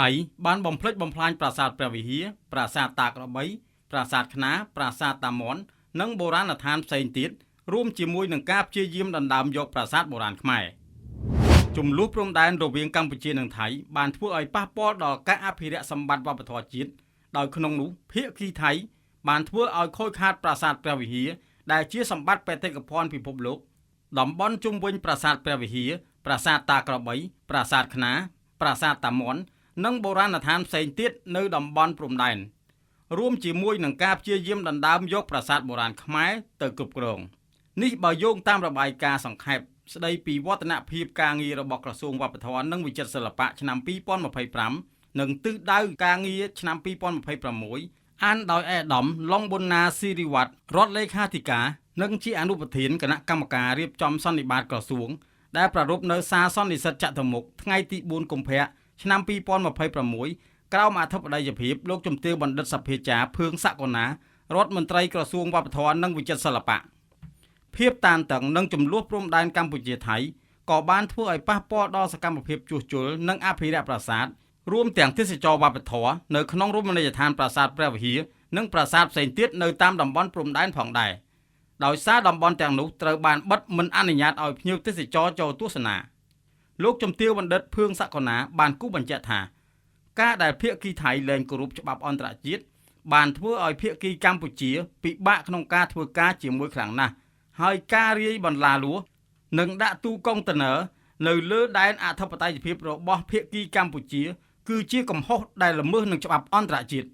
ថៃបានបំផ្លិចបំផ្លាញប្រាសាទព្រះវិហារប្រាសាទតាក្របីប្រាសាទខ្នាប្រាសាទតាមាន់និងបុរាណដ្ឋានផ្សេងទៀតរួមជាមួយនឹងការព្យាយាមដណ្ដើមយកប្រាសាទបុរាណខ្មែរចំនួនព្រំដែនរវាងកម្ពុជានិងថៃបានធ្វើឲ្យប៉ះពាល់ដល់ការអភិរក្សសម្បត្តិវប្បធម៌ជាតិដោយក្នុងនោះភាគីថៃបានធ្វើឲ្យខូចខាតប្រាសាទព្រះវិហារដែលជាសម្បត្តិបេតិកភណ្ឌពិភពលោកតំបន់ជុំវិញប្រាសាទព្រះវិហារប្រាសាទតាក្របីប្រាសាទខ្នាប្រាសាទតាមាន់និងបុរាណដ្ឋានផ្សេងទៀតនៅតំបន់ព្រំដែនរួមជាមួយនឹងការព្យាយាមដណ្ដើមយកប្រាសាទបុរាណខ្មែរទៅគ្រប់គ្រងនេះបើយោងតាមរបាយការណ៍សង្ខេបស្ដីពីវឌ្ឍនភាពការងាររបស់ក្រសួងវប្បធម៌និងវិចិត្រសិល្បៈឆ្នាំ2025និងទិសដៅការងារឆ្នាំ2026អានដោយអេដាមឡុងប៊ុនណាស៊ីរីវ៉ាត់រដ្ឋលេខាធិការនិងជាអនុប្រធានគណៈកម្មការរៀបចំសន្និបាតក្រសួងដែលប្រារព្ធនៅសាលសន្និសីទចតុមុខថ្ងៃទី4កុម្ភៈឆ្នាំ2026ក្រោមអធិបតីភាពលោកជំទាវបណ្ឌិតសភាចារភឿងសក្កណារដ្ឋមន្ត្រីក្រសួងវប្បធម៌និងវិចិត្រសិល្បៈភាពតានតឹងនិងចំនួនព្រំដែនកម្ពុជាថៃក៏បានធ្វើឲ្យប៉ះពាល់ដល់សកម្មភាពជួសជុលនិងអភិរក្សប្រាសាទរួមទាំងទេសចរវប្បធម៌នៅក្នុងរមណីយដ្ឋានប្រាសាទព្រះវិហារនិងប្រាសាទផ្សេងទៀតនៅតាមតំបន់ព្រំដែនផងដែរដោយសារតំបន់ទាំងនោះត្រូវបានបិទមិនអនុញ្ញាតឲ្យភ្ញៀវទេសចរចូលទស្សនាលោកជំទាវបណ្ឌិតភឿងសក្កណាបានគូបញ្ជាក់ថាការដែលភាគីថៃលែងគោរពច្បាប់អន្តរជាតិបានធ្វើឲ្យភាគីកម្ពុជាពិបាកក្នុងការធ្វើការជាមួយខ្លាំងណាស់ហើយការរាយបន្លាលួសនិងដាក់ទូកុងតឺន័រនៅលើដែនអធិបតេយ្យភាពរបស់ភាគីកម្ពុជាគឺជាកំហុសដែលល្មើសនឹងច្បាប់អន្តរជាតិ